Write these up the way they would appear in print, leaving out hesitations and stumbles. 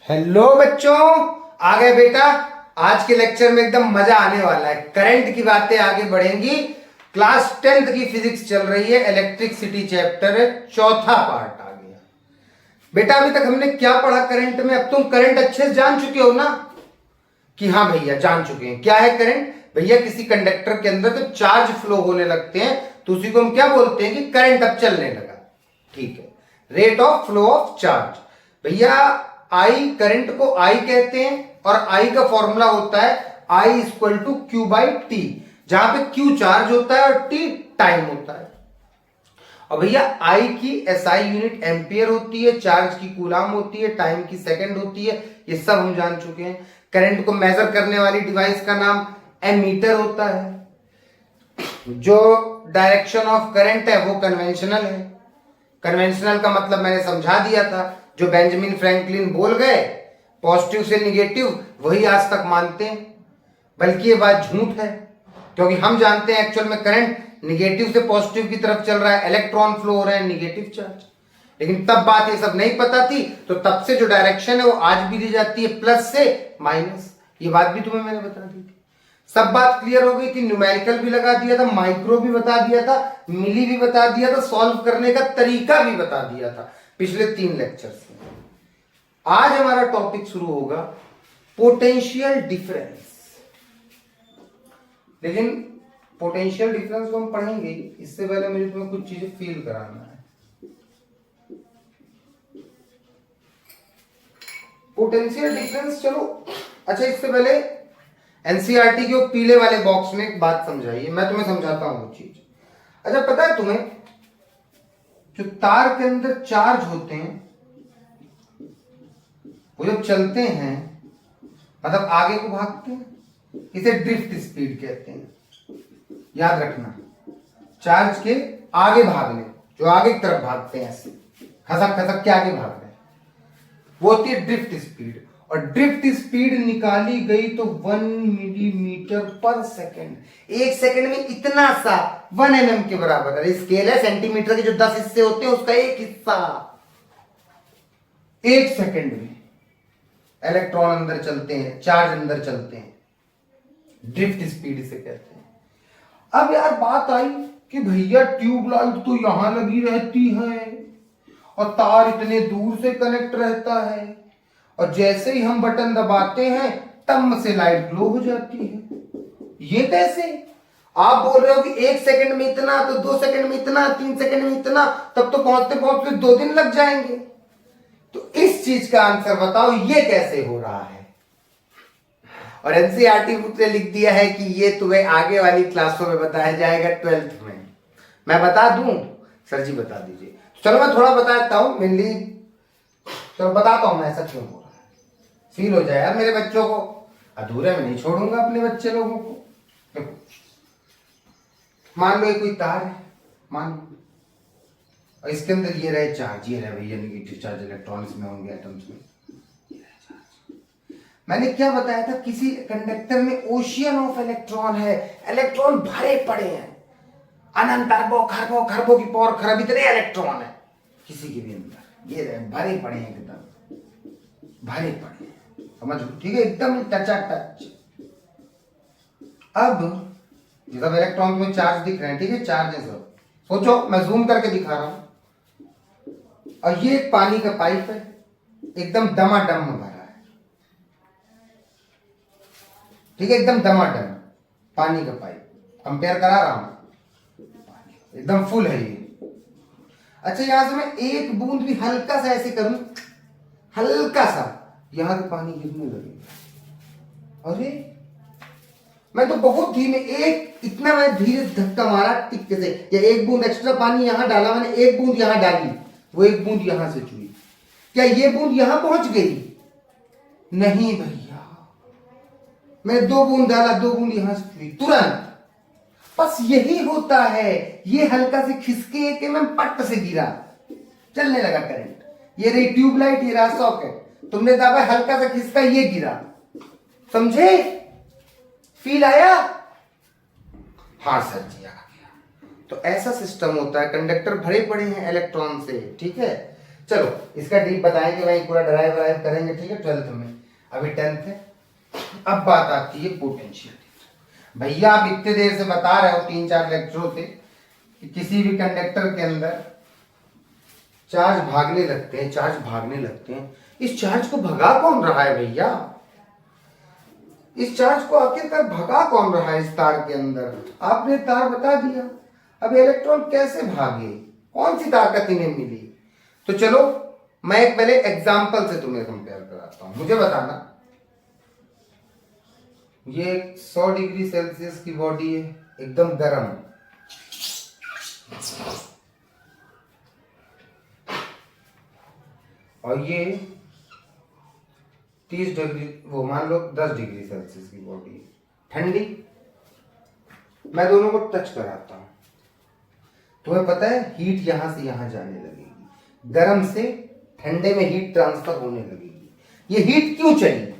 Hello बच्चों, आ गए बेटा। आज के लेक्चर में एकदम मजा आने वाला है। करंट की बातें आगे बढ़ेंगी। क्लास 10th की फिजिक्स चल रही है, इलेक्ट्रिसिटी चैप्टर है, चौथा पार्ट आ गया। बेटा अभी तक हमने क्या पढ़ा करंट में? अब तुम करंट अच्छे से जान चुके हो ना कि हाँ भैया जान चुके हैं। क्या है करंट? भैया किसी कंडक्टर के अंदर जब चार्ज फ्लो होने लगते हैं तो उसी को हम क्या बोलते हैं कि करंट अब चलने लगा। ठीक है, rate of flow of charge. भैया आई, करंट को आई कहते हैं और आई का फॉर्मूला होता है I equal to Q by T, जहां पे क्यू चार्ज होता है और टी टाइम होता है। और भैया आई की एसआई यूनिट एम्पियर होती है, चार्ज की कूलाम होती है, टाइम की सेकंड होती है। ये सब हम जान चुके हैं। करंट को मेजर करने वाली डिवाइस का नाम एमीटर होता है। जो डायरेक्शन ऑफ करंट है वो कन्वेंशनल है। कन्वेंशनल का मतलब मैंने समझा दिया था, जो बेंजामिन फ्रैंकलिन बोल गए पॉजिटिव से निगेटिव वही आज तक मानते हैं। बल्कि ये बात झूठ है, क्योंकि हम जानते हैं एक्चुअल में करंट निगेटिव से पॉजिटिव की तरफ चल रहा है, इलेक्ट्रॉन फ्लो हो रहे हैं निगेटिव चार्ज। लेकिन तब बात ये सब नहीं पता थी, तो तब से जो डायरेक्शन है वो आज भी दी जाती है, प्लस से माइनस। ये बात भी तुम्हें मैंने बता दी थी। सब बात क्लियर हो गई थी। न्यूमेरिकल भी लगा दिया था, माइक्रो भी बता दिया था, मिली भी बता दिया था, सॉल्व करने का तरीका भी बता दिया था पिछले 3 लेक्चर्स में। आज हमारा टॉपिक शुरू होगा पोटेंशियल डिफरेंस। लेकिन पोटेंशियल डिफरेंस को हम पढ़ेंगे, इससे पहले मुझे तुम्हें कुछ चीजें फील कराना है। पोटेंशियल डिफरेंस, चलो अच्छा, इससे पहले एनसीईआरटी के पीले वाले बॉक्स में एक बात समझाइए, मैं तुम्हें समझाता हूं वो चीज। अच्छा, पता है तुम्हें जो तार के अंदर चार्ज होते हैं वो जब चलते हैं मतलब आगे को भागते हैं, इसे ड्रिफ्ट स्पीड कहते हैं। याद रखना, चार्ज के आगे भागने, जो आगे की तरफ भागते हैं, ऐसे खसक खसक के आगे भाग रहे हैं, वो होती है ड्रिफ्ट स्पीड। और ड्रिफ्ट स्पीड निकाली गई तो 1 मिलीमीटर पर सेकेंड। एक सेकेंड में इतना सा 1 mm के बराबर है। स्केल है, सेंटीमीटर के जो 10 हिस्से होते हैं उसका एक हिस्सा। एक सेकेंड में इलेक्ट्रॉन अंदर चलते हैं, चार्ज अंदर चलते हैं, ड्रिफ्ट स्पीड इसे कहते हैं। अब यार बात आई कि भैया ट्यूबलाइट तो यहां लगी रहती है और तार इतने दूर से कनेक्ट रहता है, और जैसे ही हम बटन दबाते हैं तब से लाइट ग्लो हो जाती है। ये कैसे? आप बोल रहे हो कि 1 सेकंड में इतना, तो 2 सेकंड में इतना, 3 सेकंड में इतना, तब तो पहुंचते पहुंचते 2 दिन लग जाएंगे। तो इस चीज का आंसर बताओ, ये कैसे हो रहा है? और एनसीईआरटी बुक ने लिख दिया है कि ये तुम्हें आगे वाली क्लासों में बताया जाएगा 12th में। मैं बता दूं? सर जी बता दीजिए। चलो मैं थोड़ा बताता हूं, मेनली चलो बताता हूं मैं ऐसा क्यों हो रहा है, फील हो जाए यार मेरे बच्चों को। अधूरे में नहीं छोड़ूंगा अपने बच्चे लोगों को। मान लो ये कोई तार है, मान लो, और इसके अंदर ये रहे चार्ज, ये रहे भैया निगेटिव चार्ज, इलेक्ट्रॉन इसमें होंगे एटम्स में, ये रहे चार्ज। मैंने क्या बताया था, किसी कंडक्टर में ओशियन ऑफ इलेक्ट्रॉन है, इलेक्ट्रॉन भरे पड़े हैं, अनंत अरबों खरबों खरबों की पावर खरब इतने इलेक्ट्रॉन है किसी के भी अंदर, ये रहे भरे पड़े हैं, एकदम भरे पड़े हैं, समझ लो, ठीक है, एकदम टच। अब ये सब इलेक्ट्रॉन में चार्ज दिख रहे हैं, ठीक है, चार्ज है सब। सोचो, मैं जूम करके दिखा रहा हूं, और ये एक पानी का पाइप है, एकदम डमाडम भरा है, ठीक है, एकदम डमाडम पानी का पाइप, कंपेयर करा रहा हूं, एकदम फुल है ये। अच्छा, यहां से मैं एक बूंद भी हल्का सा ऐसे करूं, हल्का सा, यहां से पानी गिरने लगेगा। अरे मैं तो बहुत धीमे, एक इतना मैं धीरे धक्का मारा टिक्के से, या एक बूंद एक्स्ट्रा पानी यहां डाला मैंने, एक बूंद यहां डाली, वो एक बूंद यहां से चुई, क्या ये बूंद यहां पहुंच गई? नहीं भैया, मैंने 2 बूंद डाला, 2 बूंद यहां से चुई तुरंत। बस यही होता है, ये हल्का से खिसके के मैं पट से गिरा, चलने लगा करंट। ये रही ट्यूबलाइट, ये रहा सॉकेट, तुमने दबा हल्का सा खिसका, ये गिरा, समझे? फील आया? हाँ सर जी आ गया। तो ऐसा सिस्टम होता है, कंडक्टर भरे पड़े हैं इलेक्ट्रॉन से, ठीक है, चलो इसका डीप बताएंगे, वही पूरा ड्राइव व्राइव करेंगे, ठीक है, 12th में, अभी 10th है। अब बात आती है पोटेंशियल। भैया आप इतने देर से बता रहे हो 3-4 लेक्चरों से कि किसी भी कंडक्टर के अंदर चार्ज भागने लगते हैं, चार्ज भागने लगते हैं। इस चार्ज को भगा कौन रहा है भैया? इस चार्ज को आखिरकार भगा कौन रहा है इस तार के अंदर? आपने तार बता दिया, अब इलेक्ट्रॉन कैसे भागे, कौन सी ताकत इन्हें मिली? तो चलो मैं एक पहले एग्जांपल से तुम्हें कंपेयर कराता हूं, मुझे बताना। ये 100 डिग्री सेल्सियस की बॉडी है, एकदम गर्म, और ये 30 डिग्री, वो मान लो 10 डिग्री सेल्सियस की बॉडी है, ठंडी। मैं दोनों को टच कराता हूं, तुम्हें पता है हीट यहां से यहां जाने लगेगी, गर्म से ठंडे में हीट ट्रांसफर होने लगेगी। ये हीट क्यों चली?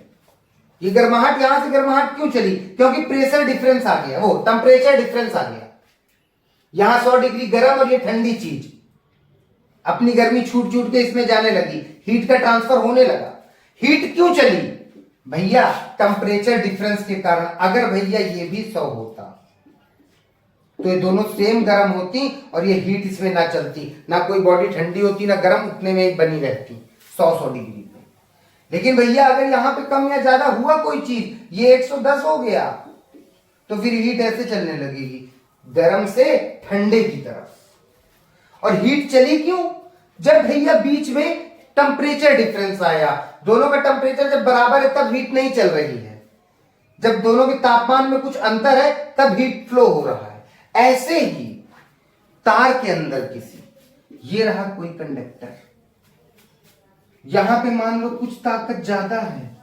ये गर्माहट यहां से गर्माहट क्यों चली? क्योंकि प्रेशर डिफरेंस आ गया, वो टेम्परेचर डिफरेंस आ गया। यहां 100 डिग्री गर्म और ये ठंडी चीज अपनी गर्मी छूट छूट के इसमें जाने लगी, हीट का ट्रांसफर होने लगा। हीट क्यों चली भैया? टेम्परेचर डिफरेंस के कारण। अगर भैया ये भी 100 होता तो ये दोनों सेम गर्म होती और ये हीट इसमें ना चलती, ना कोई बॉडी ठंडी होती ना गर्म, उतने में बनी रहती 100 डिग्री पे। लेकिन भैया अगर यहां पे कम या ज्यादा हुआ कोई चीज, ये 110 हो गया, तो फिर हीट ऐसे चलने लगेगी गर्म से ठंडे की तरफ। और हीट चली क्यों? जब भैया बीच में टेम्परेचर डिफरेंस आया, दोनों का टेम्परेचर जब बराबर है तब हीट नहीं चल रही है, जब दोनों के तापमान में कुछ अंतर है तब हीट फ्लो हो रहा है। ऐसे ही तार के अंदर किसी, ये रहा कोई कंडक्टर, यहां पे मान लो कुछ ताकत ज्यादा है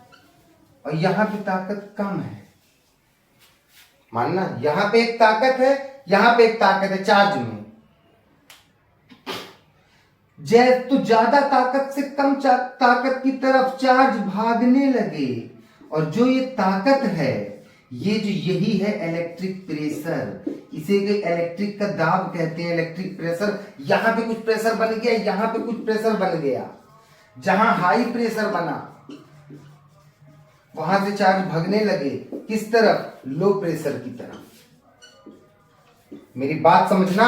और यहां पे ताकत कम है, मानना यहां पे एक ताकत है, यहां पे एक ताकत है चार्ज में। तो ज्यादा ताकत से कम ताकत की तरफ चार्ज भागने लगे, और जो ये ताकत है, ये जो यही है इलेक्ट्रिक प्रेशर, इसे इलेक्ट्रिक का दाब कहते हैं, इलेक्ट्रिक प्रेशर। यहां पे कुछ प्रेशर बन गया, यहां पे कुछ प्रेशर बन गया, जहां हाई प्रेशर बना वहां से चार्ज भागने लगे, किस तरफ? लो प्रेशर की तरफ। मेरी बात समझना,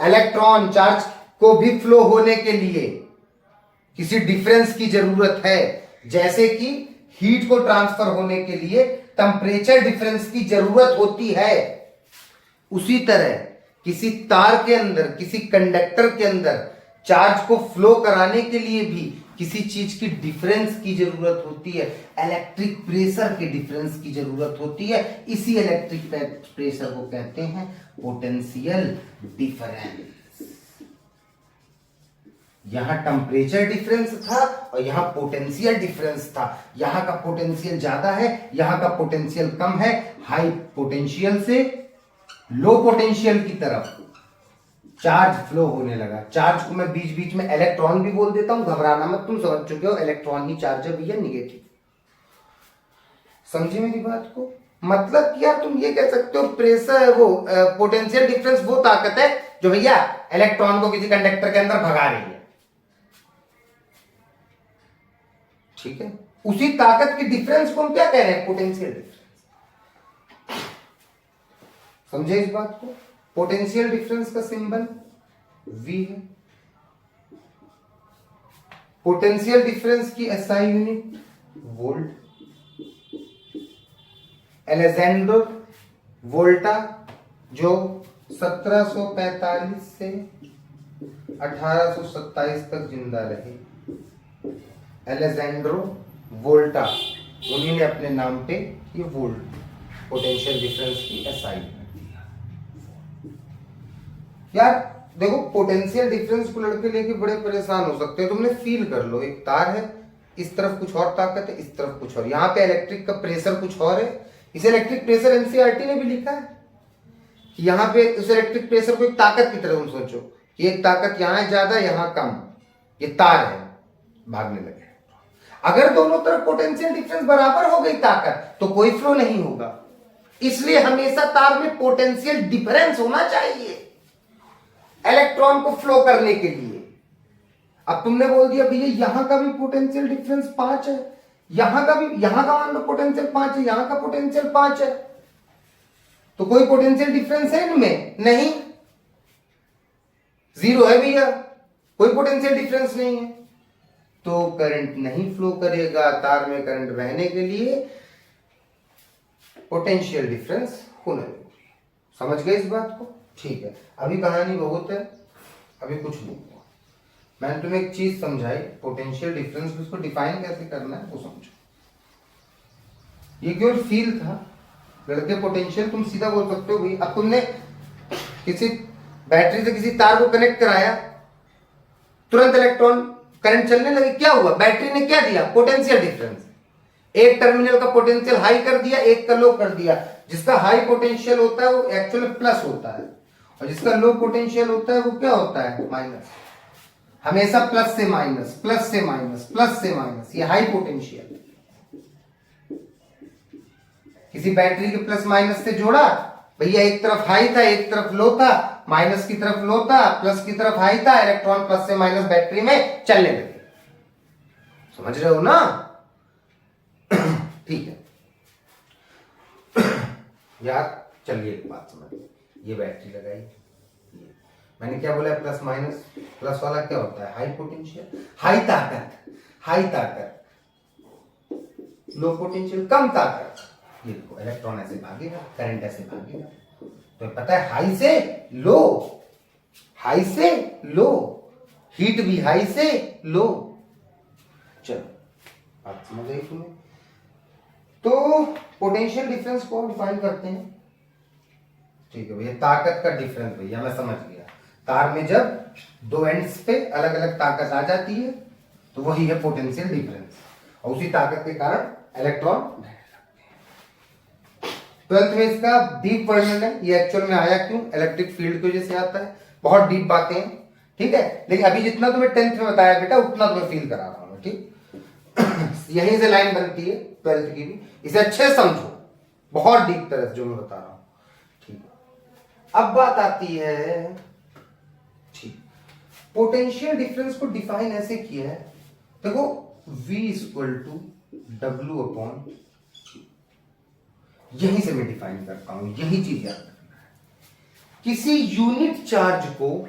इलेक्ट्रॉन चार्ज को भी फ्लो होने के लिए किसी डिफरेंस की जरूरत है, जैसे कि हीट को ट्रांसफर होने के लिए टेम्परेचर डिफरेंस की जरूरत होती है। उसी तरह किसी तार के अंदर, किसी कंडक्टर के अंदर चार्ज को फ्लो कराने के लिए भी किसी चीज की डिफरेंस की जरूरत होती है, इलेक्ट्रिक प्रेशर के डिफरेंस की जरूरत होती है। इसी इलेक्ट्रिक प्रेशर को कहते हैं पोटेंशियल डिफरेंस। यहां टेम्परेचर डिफरेंस था और यहां पोटेंशियल डिफरेंस था, यहां का पोटेंशियल ज्यादा है, यहां का पोटेंशियल कम है। हाई पोटेंशियल से लो पोटेंशियल की तरफ चार्ज फ्लो होने लगा। चार्ज को मैं बीच बीच में इलेक्ट्रॉन भी बोल देता हूं, घबराना मत, तुम समझ चुके हो इलेक्ट्रॉन ही चार्ज है भैया, निगेटिव। समझे मेरी बात को? मतलब कि यार तुम ये कह सकते हो प्रेशर, वो पोटेंशियल डिफरेंस वो ताकत है जो भैया इलेक्ट्रॉन को किसी कंडक्टर के अंदर भगा रही है, ठीक है। उसी ताकत की डिफरेंस को हम क्या कह रहे हैं? Potential difference. समझे इस बात को? पोटेंशियल डिफरेंस का सिंबल V है। पोटेंशियल डिफरेंस की SI यूनिट वोल्ट। अलेक्जेंडर वोल्टा जो 1745 से 1827 तक जिंदा रहे, अलेक्जेंड्रो वोल्टा, उन्हीं ने अपने नाम पे ये वोल्ट पोटेंशियल डिफरेंस की SI दिया। यार देखो, पोटेंशियल डिफरेंस को लड़के लेके बड़े परेशान हो सकते हो। तुमने फील कर लो, एक तार है, इस तरफ कुछ और ताकत है, इस तरफ कुछ और, यहाँ पे इलेक्ट्रिक का प्रेशर कुछ और है। इसे इलेक्ट्रिक प्रेशर एनसीईआरटी ने भी लिखा है कि यहाँ पे उस इलेक्ट्रिक प्रेशर को एक ताकत की तरह तुम सोचो कि एक ताकत यहाँ है ज्यादा, यहाँ कम, ये तार है, भागने लगे। अगर दोनों तरफ पोटेंशियल डिफरेंस बराबर हो गई ताकत, तो कोई फ्लो नहीं होगा। इसलिए हमेशा तार में पोटेंशियल डिफरेंस होना चाहिए इलेक्ट्रॉन को फ्लो करने के लिए। अब तुमने बोल दिया भैया यहां का भी पोटेंशियल डिफरेंस 5 है, यहां का भी, यहां का मान लो पोटेंशियल 5 है, यहां का पोटेंशियल 5 है, तो कोई पोटेंशियल डिफरेंस है इनमें? नहीं, जीरो है भैया, कोई पोटेंशियल डिफरेंस नहीं है, तो करंट नहीं फ्लो करेगा। तार में करंट बहने के लिए पोटेंशियल डिफरेंस होना जरूरी है। समझ गए इस बात को? ठीक है, अभी कहानी बहुत है, अभी कुछ नहीं हुआ। मैंने तुम्हें एक चीज समझाई, पोटेंशियल डिफरेंस, उसको डिफाइन कैसे करना है वो समझो। ये केवल फील था, लड़के पोटेंशियल तुम सीधा बोल सकते हो भाई। अब तुमने किसी बैटरी से किसी तार को कनेक्ट कराया, तुरंत इलेक्ट्रॉन करंट चलने लगे, क्या हुआ? बैटरी ने क्या दिया? Potential difference. एक टर्मिनल का पोटेंशियल हाई कर दिया, एक का लो कर दिया। जिसका हाई पोटेंशियल होता है वो एक्चुअली प्लस होता है, और जिसका लो पोटेंशियल होता है वो क्या होता है? माइनस। हमेशा प्लस से माइनस, प्लस से माइनस, प्लस से माइनस, ये हाई पोटेंशियल। किसी बैटरी के प्लस माइनस से जोड़ा भैया, एक तरफ हाई था एक तरफ लो था, माइनस की तरफ लो था प्लस की तरफ हाई था, इलेक्ट्रॉन प्लस से माइनस बैटरी में चलने लगे। समझ रहे हो ना? ठीक है यार, चलिए एक बात समझ, ये बैटरी लगाई, मैंने क्या बोला? Plus minus. प्लस वाला क्या होता है? हाई पोटेंशियल, हाई ताकत, हाई ताकत। लो पोटेंशियल, कम ताकत। ये देखो, इलेक्ट्रॉन ऐसे भागेगा, करंट ऐसे भागेगा, तो पता है हाई से लो, हाई से लो, हीट भी हाई से लो। चलो बात समझ आई तुम्हें? तो पोटेंशियल डिफरेंस को डिफाइन करते हैं। ठीक है भैया, ताकत का डिफरेंस, भैया मैं समझ गया। तार में जब दो एंड्स पे अलग अलग ताकत आ जाती है तो वही है पोटेंशियल डिफरेंस, और उसी ताकत के कारण इलेक्ट्रॉन बहने लगते हैं। ट्वेल्थ में इसका डीप वर्णन है, ये एक्चुअल में आया क्यों? इलेक्ट्रिक फील्ड की वजह से आता है। बहुत डीप बातें हैं, ठीक है, लेकिन अभी जितना तुम्हें 10th में बताया बेटा उतना तुम्हें फील करा रहा हूं, ठीक। यहीं से लाइन बनती है 12th की भी, इसे अच्छे समझो, बहुत डीप तरह जो मैं बता रहा हूं, ठीक। अब बात आती है, ठीक, पोटेंशियल डिफरेंस को डिफाइन ऐसे किया है, देखो V equal to W upon, यहीं से मैं डिफाइन करता हूं, यही चीज याद रखना है। किसी यूनिट चार्ज को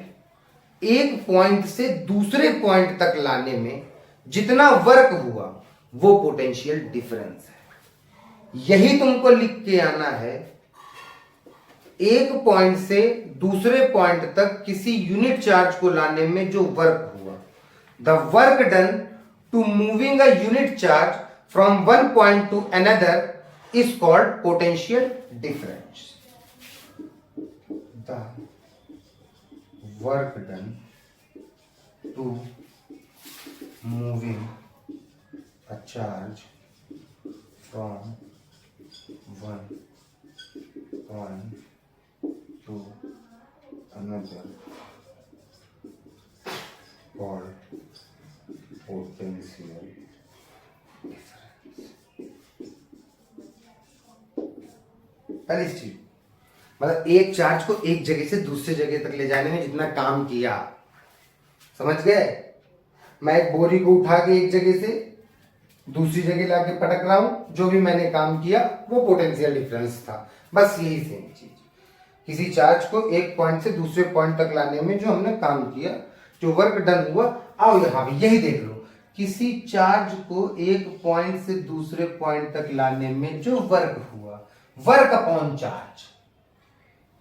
एक पॉइंट से दूसरे पॉइंट तक लाने में जितना वर्क हुआ वो पोटेंशियल डिफरेंस है। यही तुमको लिख के आना है, एक पॉइंट से दूसरे पॉइंट तक किसी यूनिट चार्ज को लाने में जो वर्क हुआ, the work done to moving a unit charge from one point to another is called potential difference. The work done to moving a charge from one point to another called potential difference। पहली चीज, मतलब एक charge को एक जगह से दूसरे जगह तक ले जाने में जितना काम किया, समझ गए? मैं एक बोरी को उठा के एक जगह से दूसरी जगह लाके पटक रहा हूं, जो भी मैंने काम किया वो पोटेंशियल डिफरेंस था। बस यही सेम चीज, किसी चार्ज को एक पॉइंट से दूसरे पॉइंट तक लाने में जो हमने काम किया, जो वर्क डन हुआ। आओ यहां भी यही देख लो, किसी चार्ज को एक पॉइंट से दूसरे पॉइंट तक लाने में जो वर्क हुआ, वर्क अपॉन चार्ज।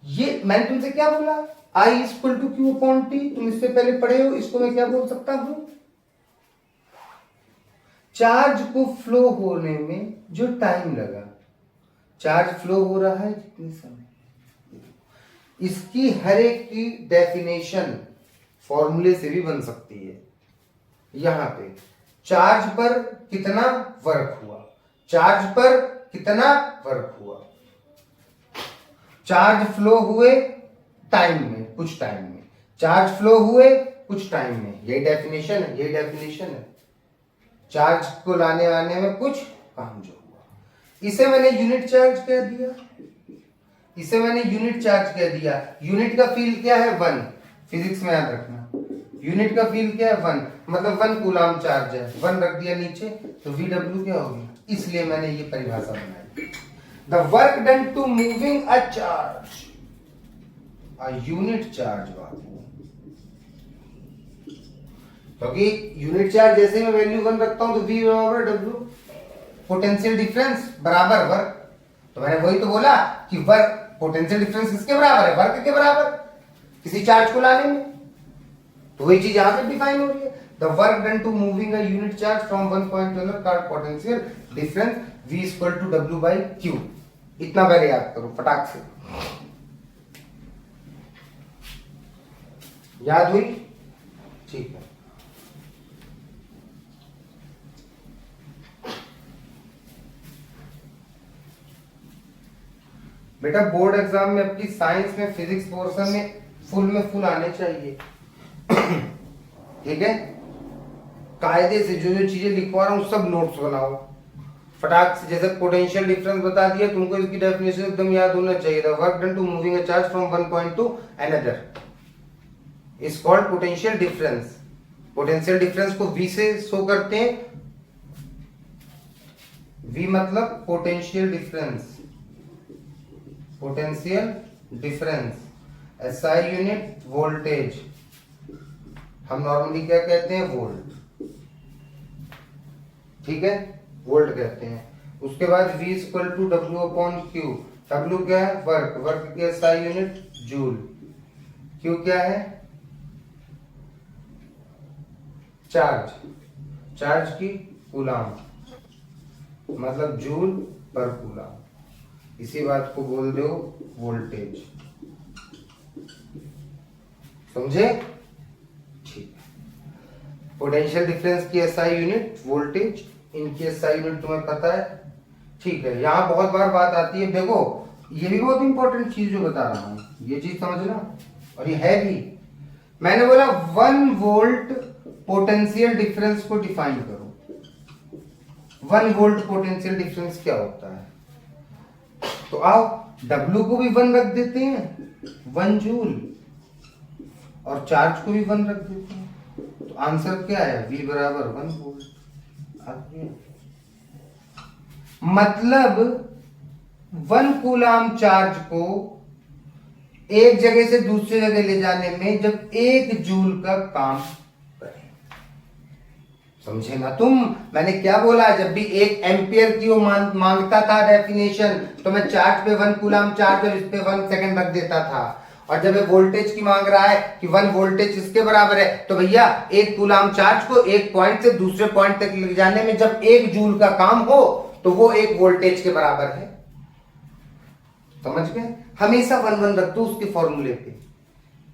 ये मैंने तुमसे क्या बोला? I equal to Q upon T, तुम इससे पहले पढ़े हो, इसको मैं क्या बोल सकता हूं? चार्ज को फ्लो होने में जो टाइम लगा, चार्ज फ्लो हो रहा है कितने समय, इसकी हर एक की डेफिनेशन फॉर्मूले से भी बन सकती है। यहां पे चार्ज पर कितना वर्क हुआ, चार्ज पर कितना वर्क हुआ, चार्ज फ्लो हुए टाइम में, कुछ टाइम में, चार्ज फ्लो हुए कुछ टाइम में, यही डेफिनेशन है, यही डेफिनेशन है। चार्ज को लाने आने में कुछ काम जो हुआ, इसे मैंने यूनिट चार्ज कह दिया, इसे मैंने यूनिट चार्ज कह दिया। यूनिट का फील्ड क्या है? 1। फिजिक्स में याद रखना, यूनिट का फील्ड क्या है 1, मतलब 1 कूलाम चार्ज है, 1 रख दिया नीचे तो VW क्या होगी, इसलिए मैंने ये परिभाषा बनाई। The work done to moving a charge, a unit charge बाबू, क्योंकि यूनिट चार्ज जैसे मैं वैल्यू 1 रखता हूं तो V बराबर W, पोटेंशियल डिफरेंस बराबर वर्क। तो मैंने वही तो बोला कि वर्क, पोटेंशियल डिफरेंस किसके बराबर है, वर्क के बराबर, किसी चार्ज को लाने में। तो वही चीज यहां पे डिफाइन हो रही है। The work done to moving a unit charge from one point to another, का potential difference V equal to W by Q। इतना पहले याद करो फटाक से, याद हुई, ठीक है। बेटा बोर्ड एग्जाम में आपकी साइंस में फिजिक्स पोर्शन में फुल आने चाहिए। ठीक है, कायदे से जो जो चीजें लिखवा रहा हूं सब नोट्स बनाओ फटाक से। जैसे पोटेंशियल डिफरेंस बता दिया तुमको, इसकी डेफिनेशन एकदम याद होना चाहिए। The work done to moving a charge from one point to another is called potential difference. Potential difference को V से शो करते हैं। V मतलब potential difference, potential difference, SI unit voltage, हम नॉर्मली क्या कहते हैं, वोल्ट। ठीक है, वोल्ट कहते हैं। उसके बाद V equal to W upon Q। W क्या है, वर्क, वर्क की SI यूनिट जूल, Q क्या है, चार्ज, चार्ज की कूलाम, मतलब जूल पर कूलाम। इसी बात को बोल दो वोल्टेज, समझे, ठीक है। पोटेंशियल डिफरेंस की SI यूनिट वोल्टेज, इनकी SI यूनिट तुम्हें पता है, ठीक है। यहां बहुत बार बात आती है, देखो ये भी बहुत इंपॉर्टेंट चीज जो बता रहा हूं, ये चीज समझना, और ये है भी। मैंने बोला 1 वोल्ट पोटेंशियल डिफरेंस को डिफाइन करो। 1 वोल्ट पोटेंशियल डिफरेंस क्या होता है, तो आओ W को भी 1 रख देते हैं, 1 जूल, और चार्ज को भी 1 रख देते हैं। तो आंसर क्या है, V बराबर 1 वोल्ट। मतलब 1 कूलाम चार्ज को एक जगह से दूसरी जगह ले जाने में जब 1 जूल का काम करे, समझे ना तुम। मैंने क्या बोला, जब भी 1 एम्पियर की वो मांगता था डेफिनेशन, तो मैं चार्ज पे 1 कूलाम चार्ज और इस पे 1 सेकंड रख देता था। और जब ये वोल्टेज की मांग रहा है कि 1 वोल्टेज इसके बराबर है, तो भैया 1 कूलाम चार्ज को एक पॉइंट से दूसरे पॉइंट तक ले जाने में जब 1 जूल का काम हो तो वो 1 वोल्टेज के बराबर है। समझ गए, हमेशा 1 1 रख दो उसके फॉर्मूले पे,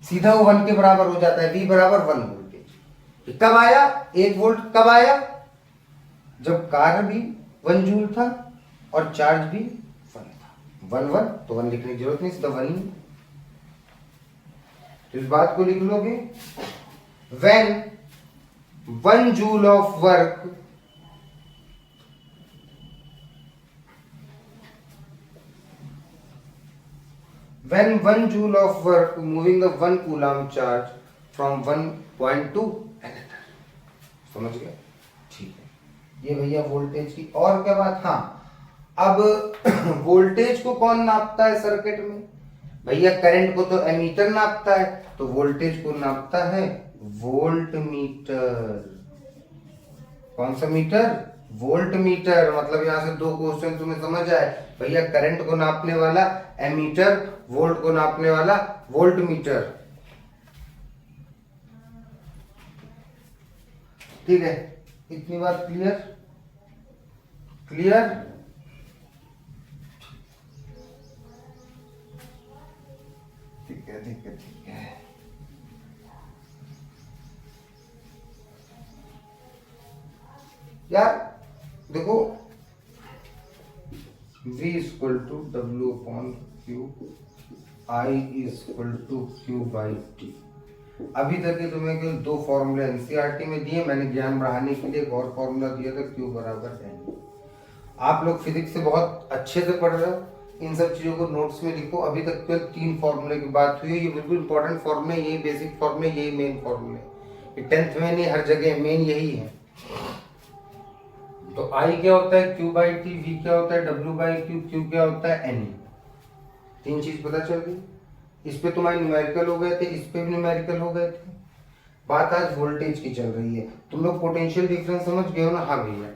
सीधा वो 1 के बराबर हो जाता है। V बराबर 1 वोल्टेज कब आया, 1 वोल्ट कब आया, जब कार्य भी 1 जूल था और चार्ज भी 1 था। 1 1 तो 1 लिखने की जरूरत नहीं, सीधा 1 ही। तो इस बात को लिख लोगे, when 1 joule of work when 1 joule of work moving the 1 coulomb charge from one point to another। समझ गए, ठीक है। ये भैया वोल्टेज की, और क्या बात, हाँ अब वोल्टेज को कौन नापता है सर्किट में, भैया करंट को तो एमीटर नापता है, तो वोल्टेज को नापता है वोल्ट मीटर। कौन सा मीटर, वोल्ट मीटर। मतलब यहां से 2 क्वेश्चन तुम्हें समझ आए, भैया करंट को नापने वाला एमीटर, वोल्ट को नापने वाला वोल्ट मीटर। ठीक है, इतनी बात क्लियर, क्लियर। ठीक है, ठीक है, ठीक है। यार देखो, V equal to W upon Q, I equal to Q by T। अभी तक ये तुम्हें केवल 2 फॉर्मूले एनसीईआरटी में दिए, मैंने ज्ञान बढ़ाने के लिए एक और फॉर्मूला दिया था, Q बराबर n। आप लोग फिजिक्स से बहुत अच्छे से पढ़ रहे हो, इन सब चीजों को नोट्स में लिखो। अभी तक केवल 3 फॉर्मूले की बात हुई है, ये बिल्कुल इंपॉर्टेंट फॉर्मूले, यही बेसिक फॉर्मूले, यही मेन फॉर्मूले। टेंथ में नहीं, हर जगह मेन यही है। तो आई क्या होता है, क्यू बाई टी, वी क्या होता है, डब्ल्यू बाई क्यू, क्यू क्या होता है, एन। तीन चीज पता चल गई। इस पे तुम्हारे न्यूमेरिकल हो गए थे, इस पे भी न्यूमेरिकल हो गए थे। बात आज वोल्टेज की चल रही है। तुम लोग पोटेंशियल डिफरेंस समझ गए हो ना? हाँ भैया।